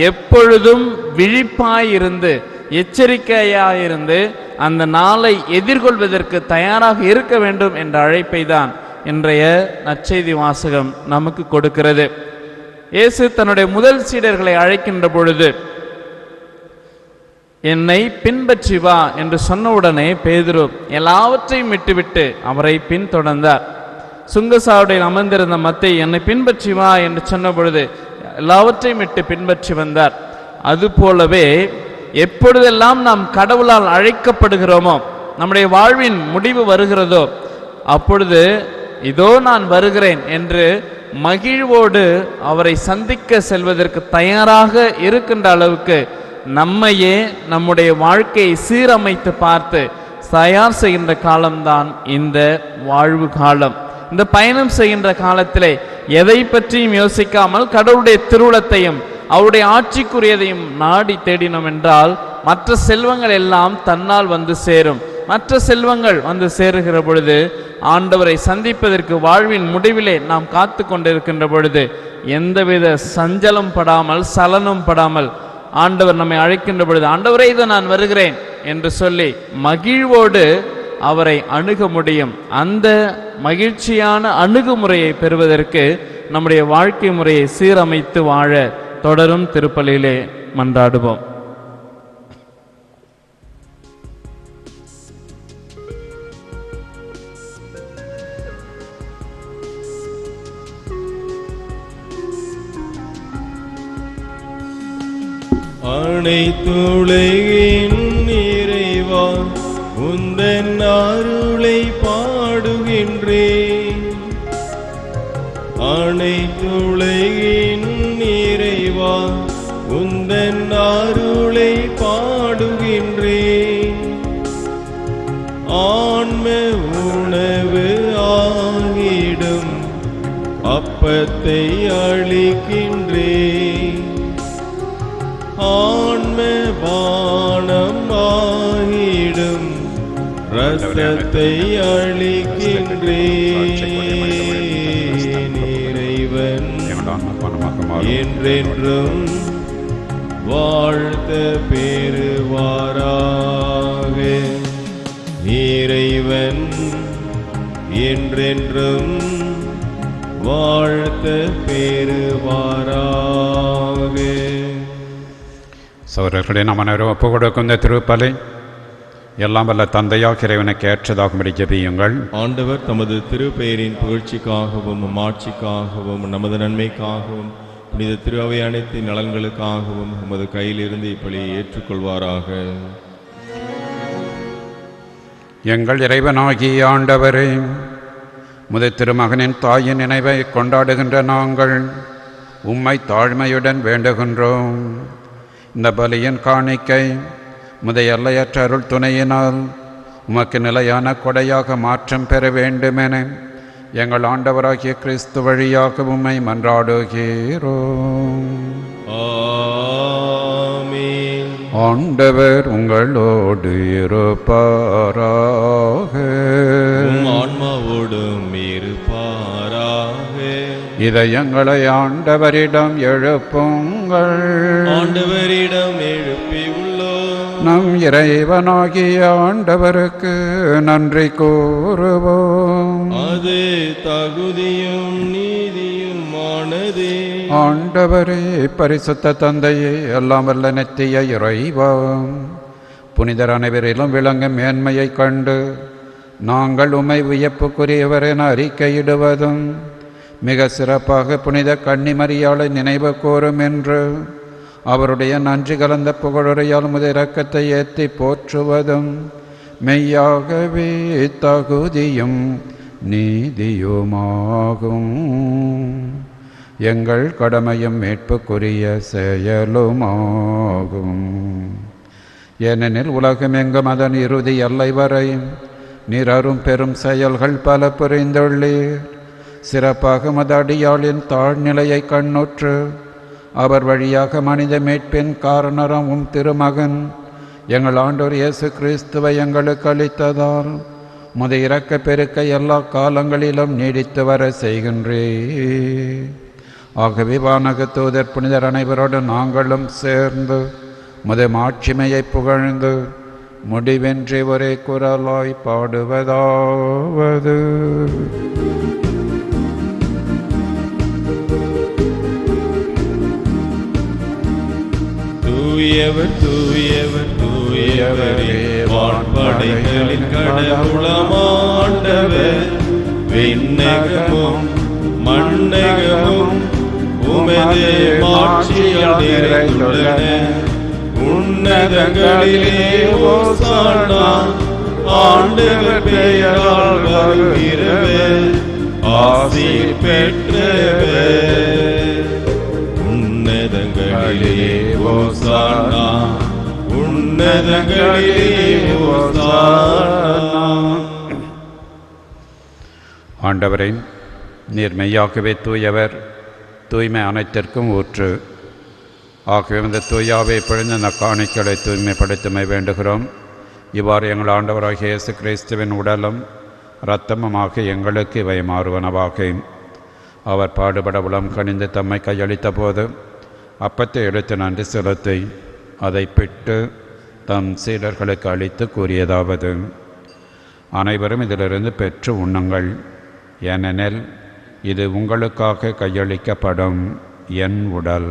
எப்பொழுதும் விழிப்பாயிருந்து எச்சரிக்கையாயிருந்து அந்த நாளை எதிர்கொள்வதற்கு தயாராக இருக்க வேண்டும் என்ற அழைப்பை தான் இன்றைய நற்செய்தி வாசகம் நமக்கு கொடுக்கிறது. இயேசு தன்னுடைய முதல் சீடர்களை அழைக்கின்ற பொழுது என்னை பின்பற்றி வா என்று சொன்னவுடனே பேதுரு எல்லாவற்றையும் விட்டுவிட்டு அவரை பின்தொடர்ந்தார். சுங்கசாவடியில் அமர்ந்திருந்த மத்தேயு என்னை பின்பற்றி வா என்று சொன்ன பொழுது எல்லாவற்றையும் விட்டு பின்பற்றி வந்தார். அதுபோலவே எப்பொழுதெல்லாம் நாம் கடவுளால் அழைக்கப்படுகிறோமோ, நம்முடைய வாழ்வின் முடிவு வருகிறதோ, அப்பொழுது இதோ நான் வருகிறேன் என்று மகிழ்வோடு அவரை சந்திக்க செல்வதற்கு தயாராக இருக்கின்ற அளவுக்கு நம்மையே நம்முடைய வாழ்க்கையை சீரமைத்து பார்த்து தயார் செய்கின்ற காலம்தான் இந்த வாழ்வு காலம். இந்த பயணம் செய்கின்ற காலத்திலே எதை பற்றியும் யோசிக்காமல் கடவுளுடைய திருவுளத்தையும் அவருடைய ஆட்சிக்குரியதையும் நாடி தேடினோம் என்றால் மற்ற செல்வங்கள் எல்லாம் தன்னால் வந்து சேரும். மற்ற செல்வங்கள் வந்து சேருகிற பொழுது ஆண்டவரை சந்திப்பதற்கு வாழ்வின் முடிவிலே நாம் காத்து கொண்டிருக்கின்ற பொழுது எந்தவித சஞ்சலம் படாமல் சலனம் படாமல் ஆண்டவர் நம்மை அழைக்கின்ற பொழுது ஆண்டவரே இதோ நான் வருகிறேன் என்று சொல்லி மகிழ்வோடு அவரை அணுக முடியும். அந்த மகிழ்ச்சியான அணுகுமுறையை பெறுவதற்கு நம்முடைய வாழ்க்கை முறையை சீரமைத்து வாழ தொடரும் திருப்பலியிலே மன்றாடுவோம். அனைத்துலகின் இறைவா உந்தன் அருளை பாடுகின்றேன். அனைத்துலகின் இறைவா உந்தன் அருளை பாடுகின்றேன். ஆன்ம உணவு ஆகிடும் அப்பத்தை அளிக்கின்றேன். ஆன்ம பானம் ஆகிடும் ரசத்தை அளிக்கின்றேன். இறைவன் என்றென்றும் வாழ்த்த பெறுவாராக. இறைவன் என்றென்றும் வாழ்த்த பெறுவாராக. சகோதரர்களே, நாம் அனைவரும் ஒப்புக் கொடுக்கும் இந்த திருப்பலி எல்லாம் வல்ல தந்தையாக இறைவனுக்கு ஏற்றதாகும்படி ஜெபியுங்கள். ஆண்டவர் தமது திருப்பெயரின் புகழ்ச்சிக்காகவும் மாட்சிக்காகவும் நமது நன்மைக்காகவும் புனித திரு அவை அனைத்து நலன்களுக்காகவும் உமது கையிலிருந்து இப்பலியை ஏற்றுக்கொள்வாராக. எங்கள் இறைவனாகிய ஆண்டவரே, முது திருமகனின் தாயின் நினைவை கொண்டாடுகின்ற நாங்கள் உம்மை தாழ்மையுடன் வேண்டுகின்றோம். இந்த பலியின் காணிக்கை முதை எல்லையற்ற அருள் துணையினால் உமக்கு நிலையான கொடையாக மாற்றம் பெற வேண்டுமென எங்கள் ஆண்டவராகிய கிறிஸ்து வழியாக உம்மை மன்றாடுகிறோம். ஆமென். ஆண்டவர் உங்களோடு இருப்பாராக. உம் ஆன்மாவோடும் இருப்பாராக. இதயங்களை ஆண்டவரிடம் எழுப்புங்கள். ஆண்டவரிடம் எழுப்பி உள்ளோம். நம் இறைவனாகிய ஆண்டவருக்கு நன்றி கூறுவோம். அது தகுதியும் நீதியுமானதே. ஆண்டவரே, பரிசுத்த தந்தையே, எல்லாம் வல்ல நித்திய இறைவா, புனிதர் அனைவரிலும் விளங்கும் மேன்மையை கண்டு நாங்கள் உம்மை வியப்புக்குரியவர் என அறிக்கையிடுவதும், மிக சிறப்பாக புனித கன்னிமரியாளை நினைவு கூறும் என்று அவருடைய நன்றி கலந்த புகழுரையால் முத இரக்கத்தை ஏற்றி போற்றுவதும் மெய்யாகவே தகுதியும் நீதியுமாகும். எங்கள் கடமையும் மீட்புக்குரிய செயலுமாகும். ஏனெனில் உலகம் எங்கும் அதன் இறுதி எல்லை வரை நீர் அரும் பெரும் செயல்கள் பல புரிந்துள்ளீர். சிறப்பாக மத அடியாளின் தாழ்நிலையை கண்ணுற்று அவர் வழியாக மனித மீட்பின் காரணரும் திருமகன் எங்கள் ஆண்டவர் இயேசு கிறிஸ்துவை எங்களுக்கு அளித்ததால் முத இரக்க பெருக்க எல்லா காலங்களிலும் நீடித்து வர செய்கின்றே. ஆகவே வானக தூதர் புனிதர் அனைவரோடு நாங்களும் சேர்ந்து முத மாட்சிமையை புகழ்ந்து முடிவென்றி ஒரே குரலாய் பாடுவதாவது: தூயவர் தூயவர் தூயவரே, வான்படைகளின் கடவுளமாண்டவர், விண்ணகமும் மண்ணகமும் உமது மாட்சியால் நிறைந்துள்ளன. உன்னதங்களிலே ஓசானா, ஆண்டவர் பெயரால் வருகிறவர் ஆசீர் பெற்றவர். உன்னதங்களிலே ஓசானா, உன்னதங்களிலே ஓசானா. ஆண்டவரே, நீர் மெய்யாகவே தூயவர், தூய்மை அனைத்திற்கும் ஊற்று. ஆகவே இந்த தூயாவை பொழுது இந்த காணிக்கைகளை தூய்மைப்படுத்தமை வேண்டுகிறோம். இவ்வாறு எங்கள் ஆண்டவராகிய இயேசு கிறிஸ்துவின் உடலும் இரத்தமுமாக எங்களுக்கு இவை மாறுவனவாக. அவர் பாடுபட உளம் கனிந்து தம்மை கையளித்த போது அப்பத்தை எடுத்து நன்றி செலுத்தி அதை பிட்டு தம் சீடர்களுக்கு அளித்து கூறியதாவது: அனைவரும் இதிலிருந்து பெற்று உண்ணுங்கள், ஏனெனில் இது உங்களுக்காக கையளிக்கப்படும் என் உடல்.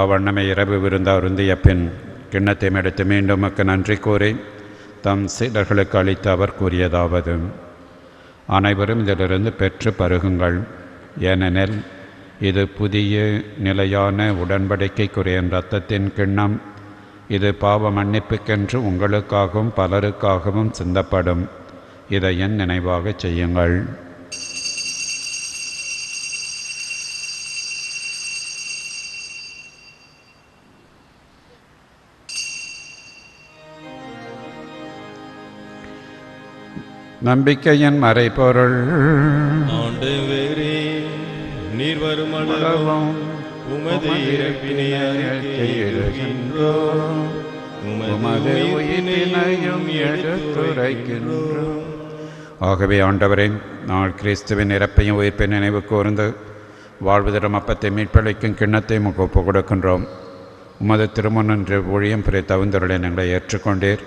அவ்வண்ணமே இரவு விருந்து அருந்திய பின் கிண்ணத்தை எடுத்து மீண்டும் நன்றி கூறி தம் சீடர்களுக்கு அளித்து அவர் கூறியதாவது: அனைவரும் இதிலிருந்து பெற்று பருகுங்கள், ஏனெனில் இது புதிய நிலையான உடன்படிக்கைக்குரிய இரத்தத்தின் கிண்ணம். இது பாவ மன்னிப்புக்கென்று உங்களுக்காகவும் பலருக்காகவும் சிந்தப்படும். இதை என் நினைவாக செய்யுங்கள். நம்பிக்கையின் மறைபொருள். ஆண்டவரே, நீர் வரும் அளவும் உமது இறப்பினை அறிக்கையிடுகின்றோம், உமது உயிர்ப்பினையும் எடுத்துரைக்கின்றோம். ஆகவே ஆண்டவரே, நாள் கிறிஸ்துவின் இறப்பையும் உயிர்ப்பை நினைவு கூர்ந்து வாழ்வு தரும் அப்பத்தை மீட்பளிக்கும் கிண்ணத்தை ஒப்பு கொடுக்கின்றோம். உமது திருமணன்று ஊழியம் பிற தகுந்தருளை எங்களை ஏற்றுக்கொண்டீர்.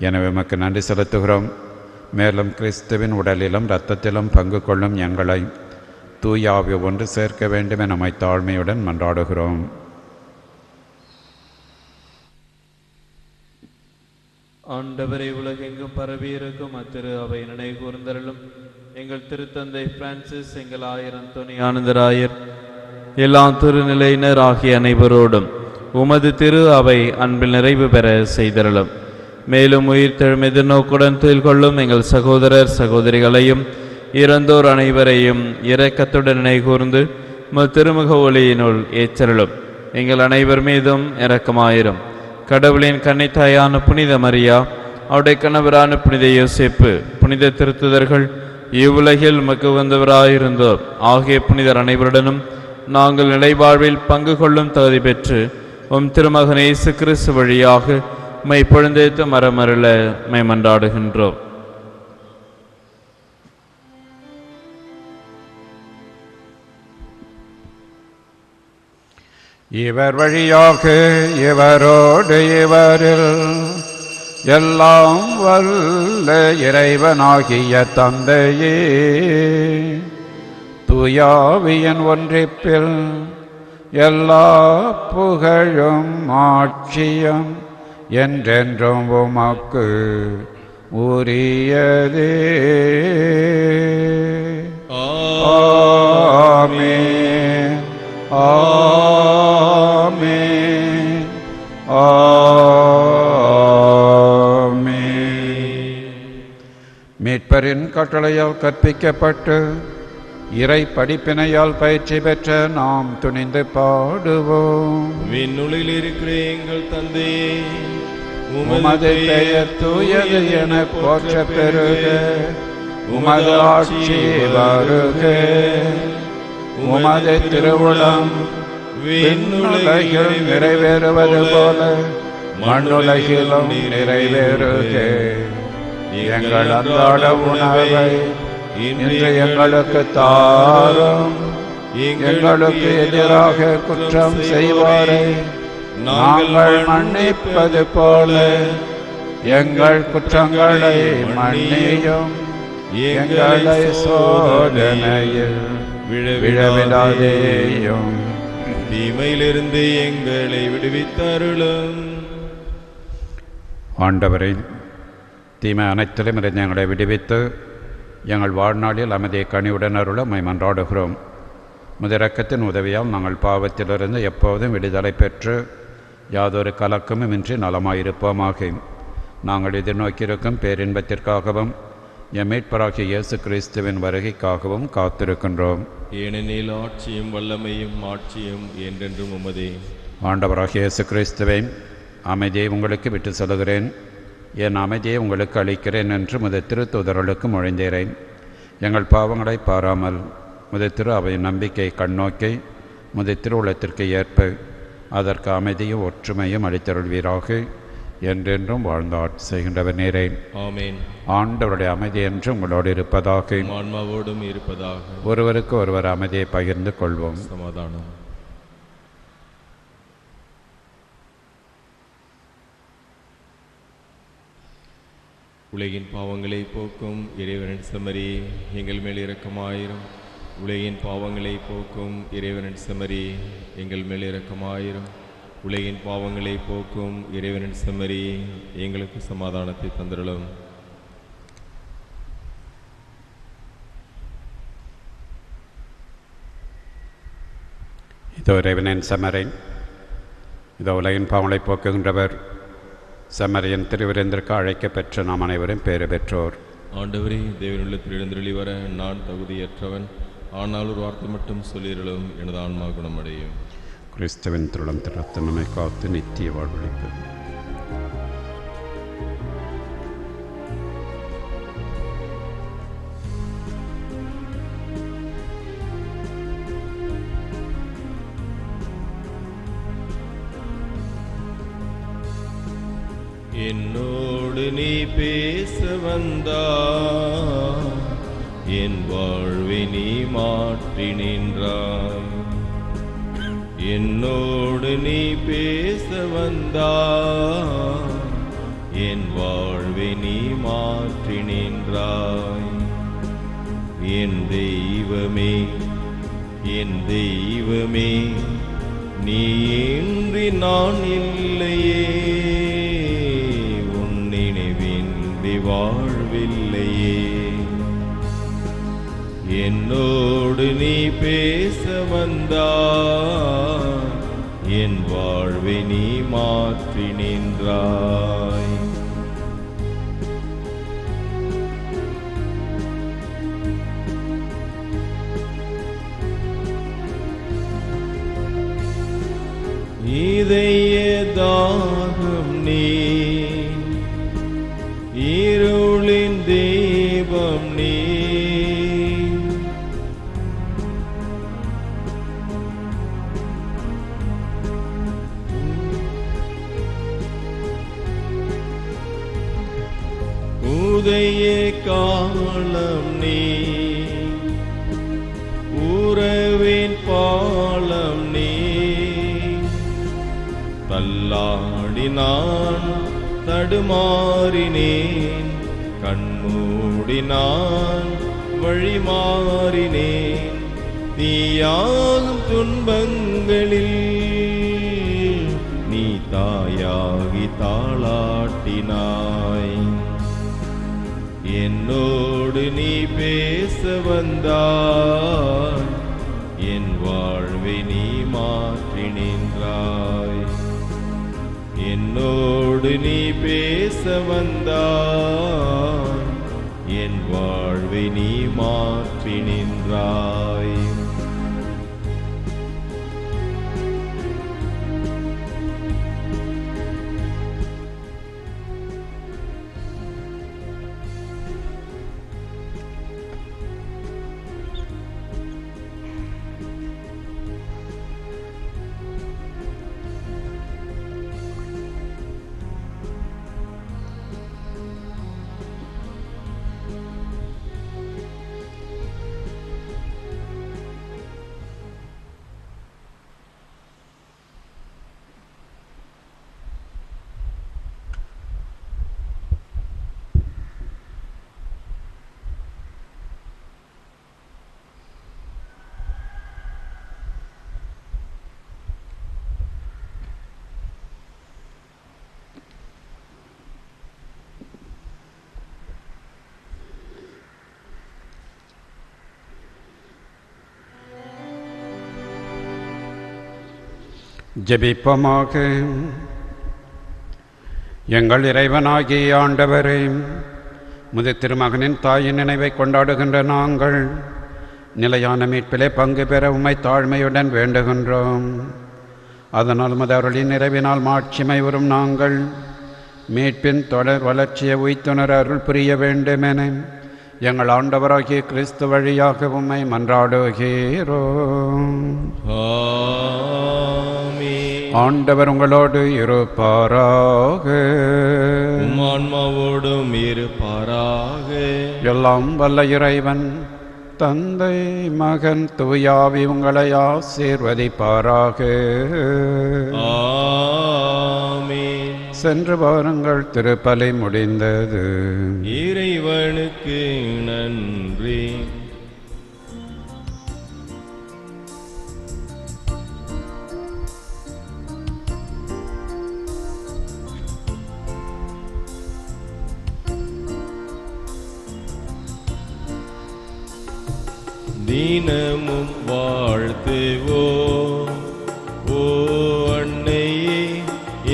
எனவே உமக்கு நன்றி செலுத்துகிறோம். மேலும் கிறிஸ்துவின் உடலிலும் இரத்தத்திலும் பங்கு கொள்ளும் எங்களை தூயாவி ஒன்று சேர்க்க வேண்டும் என நம்மை தாழ்மையுடன் மன்றாடுகிறோம். ஆண்டவரை உலகெங்கும் பரவியிருக்கும் அத்திரு அவை நினைவு கூர்ந்தருளும். எங்கள் திருத்தந்தை பிரான்சிஸ், எங்கள் ஆயர் அந்தோனி ஆனந்தராயர், எல்லா திருநிலையினர் ஆகிய அனைவரோடும் உமது திரு அவை அன்பில் நிறைவு பெற செய்தருளும். மேலும் உயிர் தெழும் எதிர்நோக்குடன் துயில் கொள்ளும் எங்கள் சகோதரர் சகோதரிகளையும் இறந்தோர் அனைவரையும் இரக்கத்துடன் நினைகூர்ந்து திருமுக ஒளியினுள் ஏற்றருளும். எங்கள் அனைவர் மீதும் இரக்கமாயிரும். கடவுளின் கன்னித்தாயான புனித மரியா, அவருடைய கணவரான புனித யோசேப்பு, புனித திருத்துதர்கள், இவ்வுலகில் உமக்கு வந்தவராயிருந்தோர் ஆகிய புனிதர் அனைவருடனும் நாங்கள் நிலைவாழ்வில் பங்கு கொள்ளும் தகுதி பெற்று திருமகன் இயேசு கிறிஸ்து வழியாக மை பொழுந்தேத்து மரமருள மை மன்றாடுகின்றோம். இவர் வழியாக இவரோடு இவரில் எல்லாம் வல்ல இறைவனாகிய தந்தையே, தூயாவியன் ஒன்றிப்பில் எல்லா புகழும் ஆட்சியும் என்றென்றும் உமக்கு உரியதே. ஆமென். ஆமென். ஆமென். மீட்பரின் கட்டளையால் கற்பிக்கப்பட்டு இறை படிப்பினையால் பயிற்சி பெற்ற நாம் துணிந்து பாடுவோம். விண்ணுலகில் இருக்கிற எங்கள் தந்தையே, உமது பெயர் தூயது என போற்ற பெருக, உமது ஆட்சி வருக, உமது திருவுளம் விண்ணுலகில் நிறைவேறுவது போல மண்ணுலகிலும் நிறைவேறுக. எங்கள் அன்றாட உணவை இன்று எங்களுக்கு தாரும். எங்களுக்கு எதிராக குற்றம் செய்வாரை நாங்கள் மன்னிப்பது போல எங்கள் குற்றங்களை மன்னியும். எங்களை சோதனையில் விழவிடாதேயும், தீமையிலிருந்து எங்களை விடுவித்தருளும். ஆண்டவரை, தீமை அனைத்திலும் இருந்து எங்களை விடுவித்து எங்கள் வாழ்நாளில் அமைதியை கனிவுடன் அருள உம்மை மன்றாடுகிறோம். முதிரக்கத்தின் உதவியால் நாங்கள் பாவத்திலிருந்து எப்போதும் விடுதலை பெற்று யாதொரு கலக்கமுமின்றி நலமாயிருப்போமாக. நாங்கள் எதிர்நோக்கியிருக்கும் பேரின்பத்திற்காகவும் எம் மீட்பராகிய இயேசு கிறிஸ்துவின் வருகைக்காகவும் காத்திருக்கின்றோம். ஏனெனில் ஆட்சியும் வல்லமையும் ஆட்சியும் என்றென்றும் உமதே. ஆண்டவராகிய இயேசு கிறிஸ்துவை, அமைதியை உங்களுக்கு விட்டு செல்கிறேன், என் அமைதியை உங்களுக்கு அளிக்கிறேன் என்று முத திருத்தூதர்களுக்கு மொழிந்தேன். எங்கள் பாவங்களை பாராமல் முத திரு அவையின் நம்பிக்கை கண்ணோக்கி முத திருவுளத்திற்கு ஏற்ப அதற்கு அமைதியும் ஒற்றுமையும் அளித்தருள்வீராக. என்றென்றும் வாழ்ந்து ஆட்சி செய்கின்றவர் நேரே. ஆமென். ஆண்டவருடைய அமைதி என்று உங்களோடு இருப்பதாக, ஆன்மாவோடும் இருப்பதாக. ஒருவருக்கு ஒருவர் அமைதியை பகிர்ந்து கொள்வோம். சமாதானம். உலகின் பாவங்களை போக்கும் இறைவனின் செம்மறி, எங்கள் மேல் இரக்கமாயிரும். உலகின் பாவங்களை போக்கும் இறைவனின் செம்மறி, எங்கள் மேல் இரக்கமாயிரும். உலகின் பாவங்களை போக்கும் இறைவனின் செம்மறி, எங்களுக்கு சமாதானத்தை தந்திரலும். இதோ இறைவனின் செம்மறி, இதோ உலகின் பாவங்களை போக்குகின்றவர். செம்மறியின் திருவிருந்திற்கு அழைக்கப்பெற்ற நாம் அனைவரும் பேறு பெற்றோர். ஆண்டவரே, தேவனுள்ளத்தில் எழுந்தருளி வர நான் தகுதியற்றவன். ஆனால் ஒரு வார்த்தை மட்டும் சொல்லிரலும், எனது ஆன்மா குணமடையும். கிறிஸ்துவின் திருளம் திறத்து நம்மை காத்து நித்திய வாழ்வளிப்பு. என்னோடு நீ பேச வந்தா, என் வாழ்வை நீ மாற்றி நின்றாய். என்னோடு நீ பேச வந்தா, என் வாழ்வை நீ மாற்றி நின்றாய். என் தெய்வமே, என் தெய்வமே, நீ இன்றி நான் இல்லையே. உன் நினைவின்றி வாழ்வில்லையே. என்னோடு நீ பேச வந்தா, என் வாழ்வை நீ மாற்றி நின்றாய். இதய தாகம் நீ, இருளின் தீபம் நீ. காலம் நீ, உறவின் பாலம் நீ. தள்ளாடினான் தடுமாறினேன், கண்மூடினான் வழிமாறினேன். தீயாகும் துன்பங்களில் நீ தாயாகி தாளாட்டினாய். என்னோடு நீ பேச வந்தாய், என் வாழ்வை நீ மாற்றி நின்றாய். என்னோடு நீ பேச வந்தாய், என் வாழ்வை நீ மாற்றி நின்றாய். ஜெபிப்போமாக. எங்கள் இறைவனாகிய ஆண்டவரே, முது திருமகனின் தாயின் நினைவை கொண்டாடுகின்ற நாங்கள் நிலையான மீட்பிலே பங்கு பெற உம்மை தாழ்மையுடன் வேண்டுகின்றோம். அதனால் உமது அருளின் நிறைவினால் மாட்சிமை வரும் நாங்கள் மீட்பின் தொடர் வளர்ச்சியை உய்த்துணர அருள் புரிய வேண்டுமென எங்கள் ஆண்டவராகிய கிறிஸ்து வழியாக உம்மை மன்றாடுகிறோம். ஆண்டவர் உங்களோடு இருப்பாராக. உம் ஆன்மாவோடும் இருப்பாராக. எல்லாம் வல்ல இறைவன் தந்தை மகன் தூயாவி உங்களை ஆசீர்வதிப்பாராக. ஆமென். சென்று வாருங்கள், திருப்பலி முடிந்தது. இறைவனுக்கு நன்றி. தினமும் வாழ்த்துவோம் ஓ அன்னையே,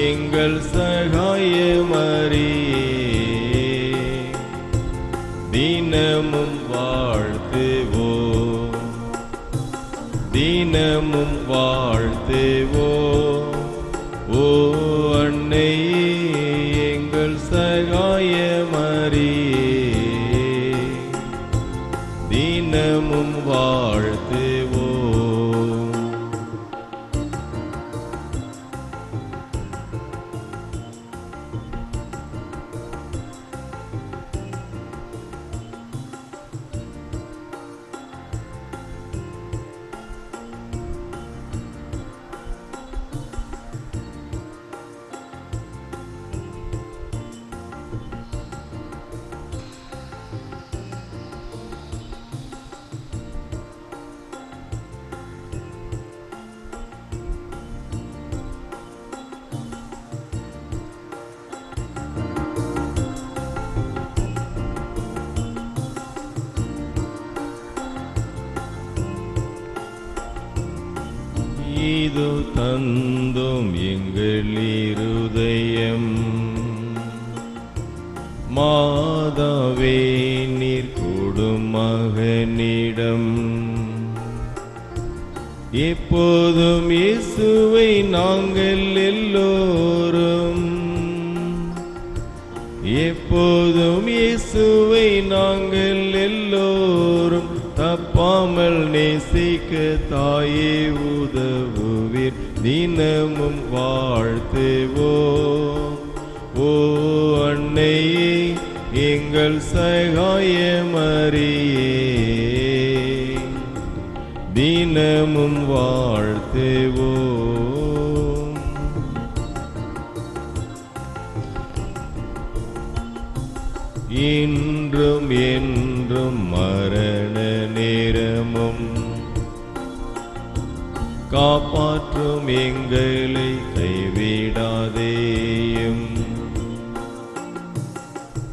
எங்கள் சகாய மரியே. தினமும் வாழ்த்துவோம், தினமும் வாழ்த்துவோம் ஓ அன்னையே, எங்கள் சகாய மரியே. தினமும் வாழ்த்துவோம். இதோ தந்தோம் எங்கள் இருதயம், மாதாவே நீர் கொடும் மகனிடம். எப்போதும் இயேசுவை நாங்கள் எல்லோரும், எப்போதும் இயேசுவை நாங்கள் எல்லோரும் தப்பாமல் நேசிக்க தாயே உதவுவீர். தினமும் வாழ்த்துவோம் ஓ அன்னையே, எங்கள் எங்கள் சகாயமரியே தினமும் வாழ்த்துவோம். இன்றும் என்றும் மரண நேரமும் காப்பாற்றும் எங்களை கைவிடாதேயும்.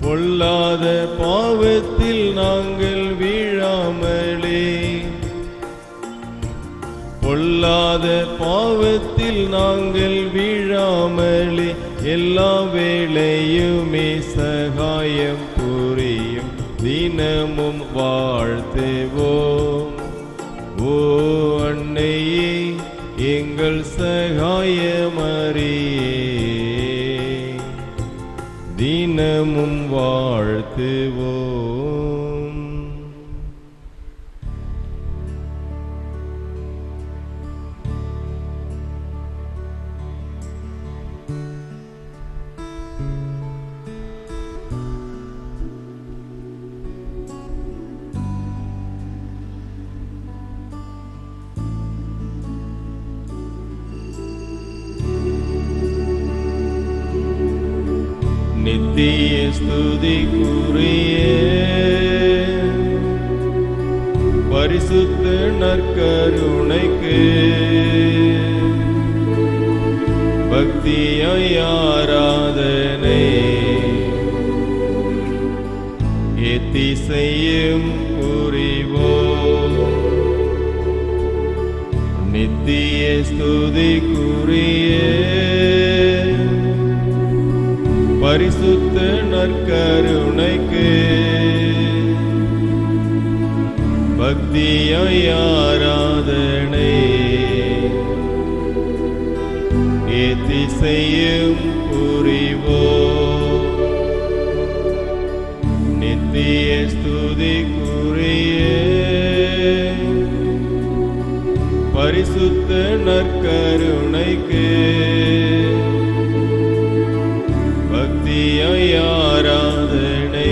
பொல்லாத பாவத்தில் நாங்கள் வீழாமலே பொல்லாத பாவத்தில் நாங்கள் வீழாமலே எல்லா வேளையுமே சகாயம் புரியும் தினமும் வாழ்த்துவோம். ஓ அன்னையே எங்கள் சகாயமரியே தினமும் வாழ்த்துவோம். நித்திய ஸ்துதிக்குரிய பரிசுத்த நற்கருணைக்கு பக்தியாய் ஆராதனை எத்திசையும் புரிவோம். நித்திய ஸ்துதிக்குரிய பரிசுத்த நற்கருணைக்கு பக்தியாய் ஆராதனை எத்திசையும் புரிவோம். நித்திய ஸ்துதிக்குரிய பரிசுத்த நற்கருணைக்கு பக்தியாய் ஆராதனை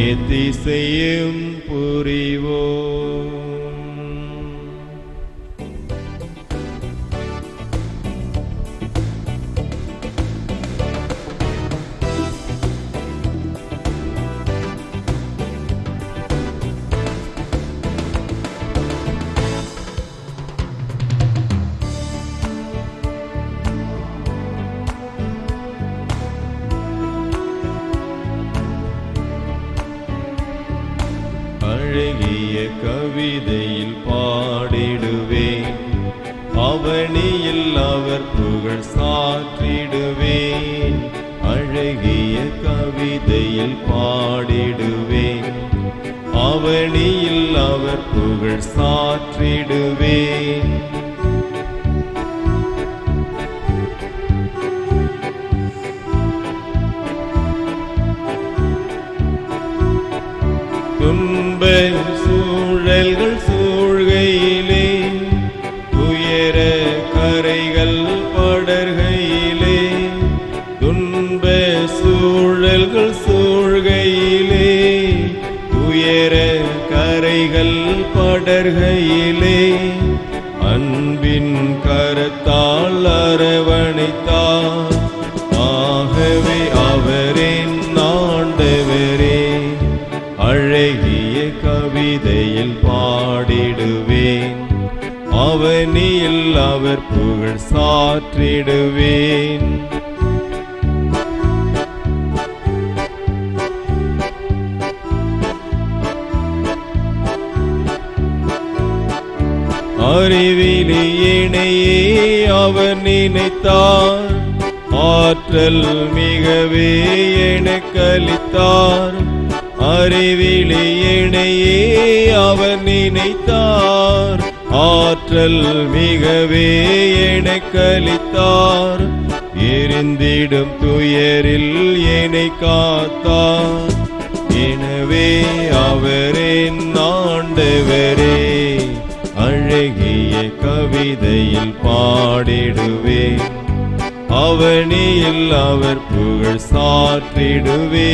எத்திசையும் புரிவோம். அழகிய கவிதையில் பாடிடுவேன், அவனியில் அவர் புகழ் சாற்றிடுவேன். அழகிய கவிதையில் பாடிடுவேன், அவனியில் அவர் புகழ் சாற்றிடுவேன். துன்ப சூழல்கள் சூழ்கையிலே, துயர கரைகள் படர்கையிலே, துன்ப சூழல்கள் சூழ்கையிலே, துயர கரைகள் படர்கையிலே, அன்பின் கரத்தால் அரவணைத்தார். ஆகவே அவரின் ஆண்டவரே, அழகிய கவிதையில் பாடிடுவேன், அவனில் அவர் புகழ் சாற்றிடுவேன். அறிவிலே இணையே அவர் நினைத்தார், ஆற்றல் மிகவே எனக்களித்தார். அறிவிலே இணையே அவர் நினைத்தார், ஆற்றல் மிகவே எனக்களித்தார். எரிந்திடும் துயரில் என்னை காத்தார். எனவே அவரின் ஆண்டவரே, அழகிய கவிதையில் பாடிடுவேன், அவனியில் அவர் புகழ் சாற்றிடுவே.